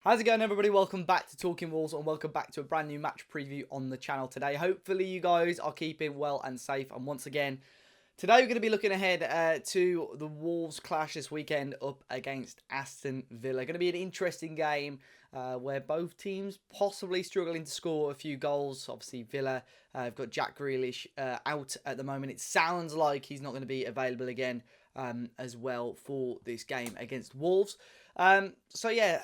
How's it going, everybody? Welcome back to Talking Wolves and welcome back to a brand new match preview on the channel today. Hopefully you guys are keeping well and safe, and once again today we're going to be looking ahead to the Wolves clash this weekend up against Aston Villa. Going to be an interesting game where both teams possibly struggling to score a few goals. Obviously Villa have got Jack Grealish out at the moment. It sounds like he's not going to be available again as well for this game against Wolves. So yeah,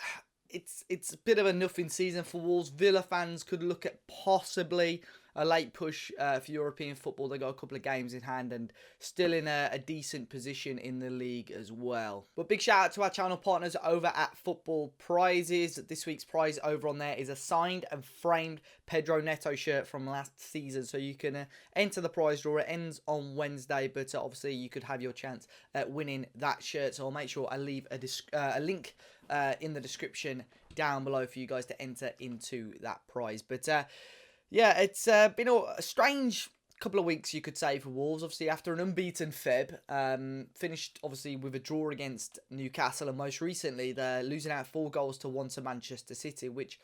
it's a bit of a nothing season for Wolves. Villa fans could look at possibly a late push for European football. They got a couple of games in hand and still in a decent position in the league as well. But big shout out to our channel partners over at Football Prizes. This week's prize over on there is a signed and framed Pedro Neto shirt from last season. So you can enter the prize draw. It ends on Wednesday, but obviously you could have your chance at winning that shirt. So I'll make sure I leave a link in the description down below for you guys to enter into that prize. But yeah, it's been a strange couple of weeks, you could say, for Wolves. Obviously, after an unbeaten Feb, finished obviously with a draw against Newcastle, and most recently they're losing out 4-1 to Manchester City, which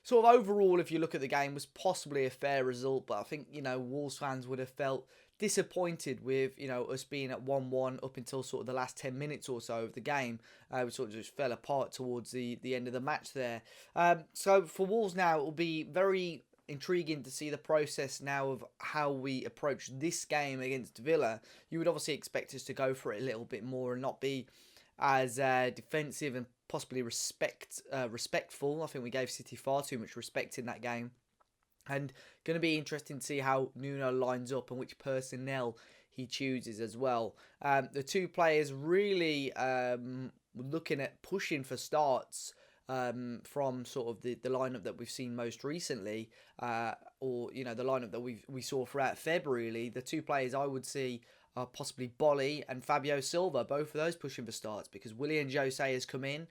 sort of overall, if you look at the game, was possibly a fair result. But I think, Wolves fans would have felt disappointed with, us being at 1-1 up until sort of the last 10 minutes or so of the game. We sort of just fell apart towards the end of the match there. So for Wolves now, it will be very intriguing to see the process now of how we approach this game against Villa. You would obviously expect us to go for it a little bit more and not be as defensive and possibly respectful. I think we gave City far too much respect in that game. And going to be interesting to see how Nuno lines up and which personnel he chooses as well. The two players really looking at pushing for starts from sort of the lineup that we've seen most recently, or the lineup that we saw throughout February. The two players I would see are possibly Bolly and Fabio Silva, both of those pushing for starts, because Willian Jose has come in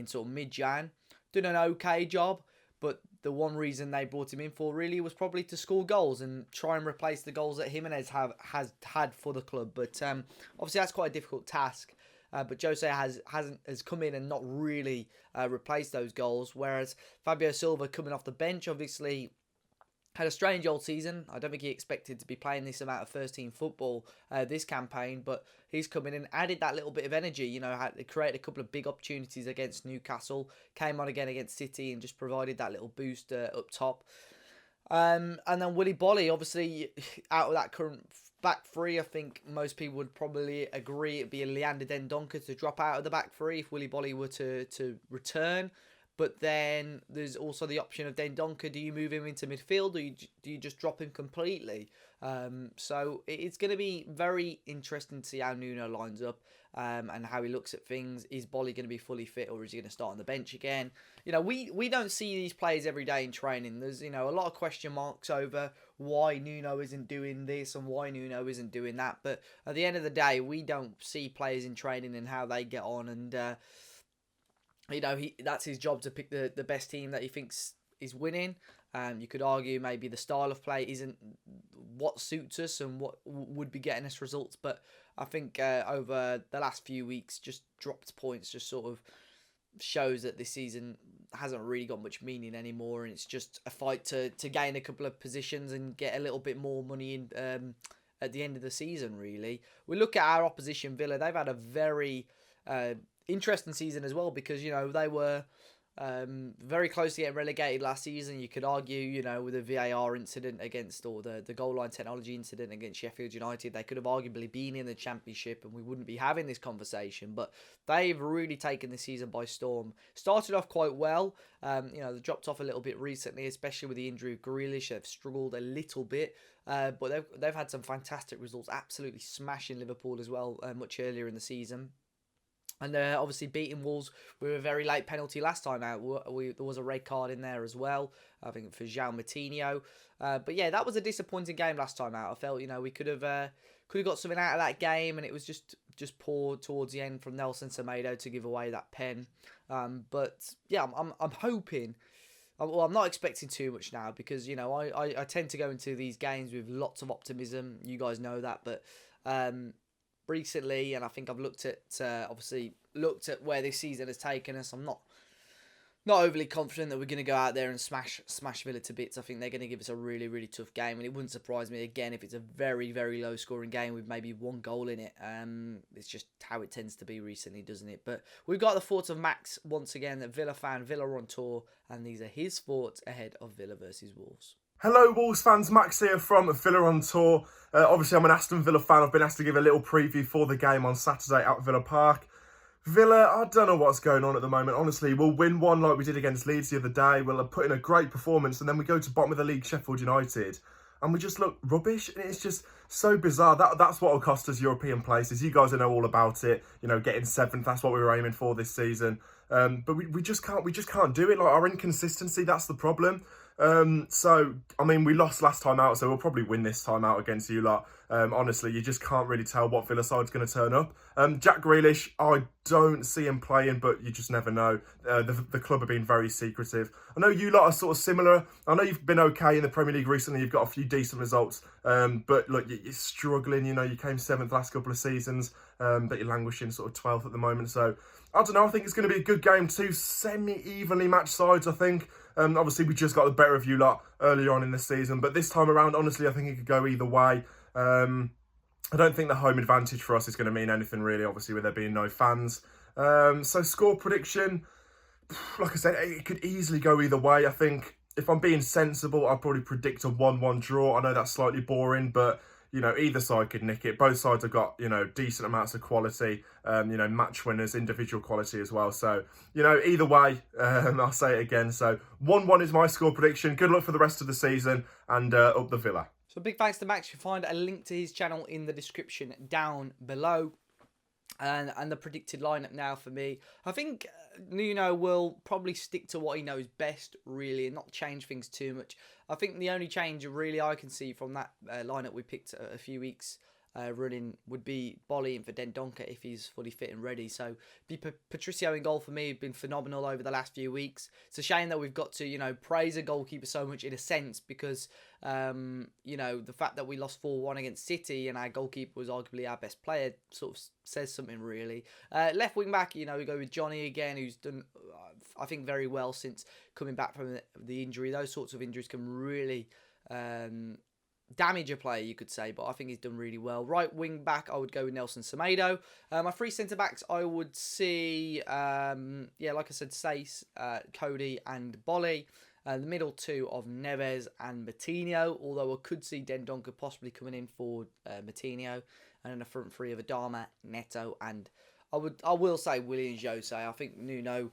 sort of mid-Jan, done an okay job, but the one reason they brought him in for really was probably to score goals and try and replace the goals that Jimenez has had for the club. But obviously that's quite a difficult task. But Jose has come in and not really replaced those goals, whereas Fabio Silva coming off the bench obviously had a strange old season. I don't think he expected to be playing this amount of first-team football this campaign, but he's come in and added that little bit of energy. Had created a couple of big opportunities against Newcastle, came on again against City and just provided that little boost up top. And then Willy Bolly, obviously, out of that current back three, I think most people would probably agree it'd be a Leander Dendoncker to drop out of the back three if Willy Bolly were to return. But then there's also the option of Dendoncker. Do you move him into midfield, or do you just drop him completely? So it's going to be very interesting to see how Nuno lines up and how he looks at things. Is Bolly going to be fully fit, or is he going to start on the bench again? We don't see these players every day in training. There's a lot of question marks over why Nuno isn't doing this and why Nuno isn't doing that. But at the end of the day, we don't see players in training and how they get on, and that's his job to pick the best team that he thinks is winning. You could argue maybe the style of play isn't what suits us and what would be getting us results, but I think over the last few weeks, just dropped points just sort of shows that this season hasn't really got much meaning anymore, and it's just a fight to gain a couple of positions and get a little bit more money in at the end of the season, really. We look at our opposition, Villa. They've had a very interesting season as well, because they were very close to getting relegated last season. You could argue, with the VAR incident against, or the goal line technology incident against Sheffield United, they could have arguably been in the Championship and we wouldn't be having this conversation. But they've really taken the season by storm. Started off quite well. They dropped off a little bit recently, especially with the injury of Grealish. They've struggled a little bit, but they've had some fantastic results. Absolutely smashing Liverpool as well much earlier in the season. And obviously beating Wolves with a very late penalty last time out. There was a red card in there as well, I think, for João Moutinho. But yeah, that was a disappointing game last time out. I felt, we could have got something out of that game, and it was just poor towards the end from Nelson Semedo to give away that pen. But yeah, I'm hoping. Well, I'm not expecting too much now, because I tend to go into these games with lots of optimism. You guys know that, but recently, and I think I've looked at where this season has taken us. I'm not Not overly confident that we're going to go out there and smash Villa to bits. I think they're going to give us a really, really tough game, and it wouldn't surprise me again if it's a very, very low scoring game with maybe one goal in it. It's just how it tends to be recently, doesn't it? But we've got the thoughts of Max once again, that Villa fan, Villa on tour, and these are his thoughts ahead of Villa versus Wolves. Hello Wolves fans, Max here from Villa on Tour. Obviously I'm an Aston Villa fan. I've been asked to give a little preview for the game on Saturday at Villa Park. Villa, I don't know what's going on at the moment. Honestly, we'll win one like we did against Leeds the other day. We'll put in a great performance and then we go to bottom of the league, Sheffield United, and we just look rubbish. And it's just so bizarre. That's what will cost us European places. You guys know all about it. You know, getting 7th, that's what we were aiming for this season. But we just can't do it. Like, our inconsistency, that's the problem. So, I mean, we lost last time out, so we'll probably win this time out against you lot. Honestly, you just can't really tell what Villa side's going to turn up. Jack Grealish, I don't see him playing, but you just never know. The club have been very secretive. I know you lot are sort of similar. I know you've been okay in the Premier League recently. You've got a few decent results. But look, you're struggling. You know, you came 7th last couple of seasons, but you're languishing sort of 12th at the moment. So, I don't know. I think it's going to be a good game. Two semi-evenly matched sides, I think. Obviously, we just got the better of you lot earlier on in the season. But this time around, honestly, I think it could go either way. I don't think the home advantage for us is going to mean anything, really, obviously, with there being no fans. So, score prediction, like I said, it could easily go either way. I think if I'm being sensible, I'd probably predict a 1-1 draw. I know that's slightly boring, but you know, either side could nick it. Both sides have got, you know, decent amounts of quality, you know, match winners, individual quality as well. So, you know, either way, I'll say it again. So 1-1 is my score prediction. Good luck for the rest of the season, and up the Villa. So big thanks to Max. You'll find a link to his channel in the description down below. And the predicted lineup now for me, I think Nuno will probably stick to what he knows best, really, and not change things too much. I think the only change really I can see from that lineup we picked a few weeks running would be Bolly in for Dendoncker if he's fully fit and ready. So be Patricio in goal for me. Been phenomenal over the last few weeks. It's a shame that we've got to, you know, praise a goalkeeper so much in a sense because, you know, the fact that we lost 4-1 against City and our goalkeeper was arguably our best player sort of says something really. Left wing back, you know, we go with Johnny again, who's done, I think, very well since coming back from the injury. Those sorts of injuries can really damage a player, you could say, but I think he's done really well. Right wing back, I would go with Nelson Semedo. My 3 centre backs, I would see, yeah, like I said, Stace, Cody, and Bolly. The middle 2 of Neves and Matinho, although I could see Dendoncker possibly coming in for Matinho, and then the front 3 of Adama, Neto, and I will say Willian Jose. I think Nuno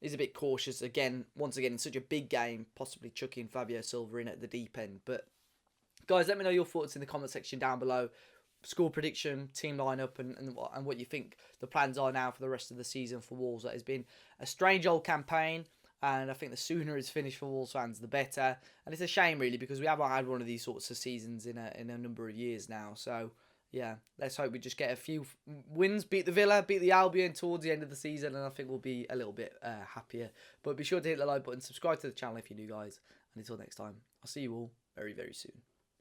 is a bit cautious again, once again in such a big game, possibly chucking Fabio Silva in at the deep end, but guys, let me know your thoughts in the comment section down below. Score prediction, team lineup, and what you think the plans are now for the rest of the season for Wolves. That has been a strange old campaign, and I think the sooner it's finished for Wolves fans, the better. And it's a shame, really, because we haven't had one of these sorts of seasons in a number of years now. So, yeah, let's hope we just get a few wins, beat the Villa, beat the Albion towards the end of the season, and I think we'll be a little bit happier. But be sure to hit the like button, subscribe to the channel if you're new, guys. And until next time, I'll see you all very, very soon.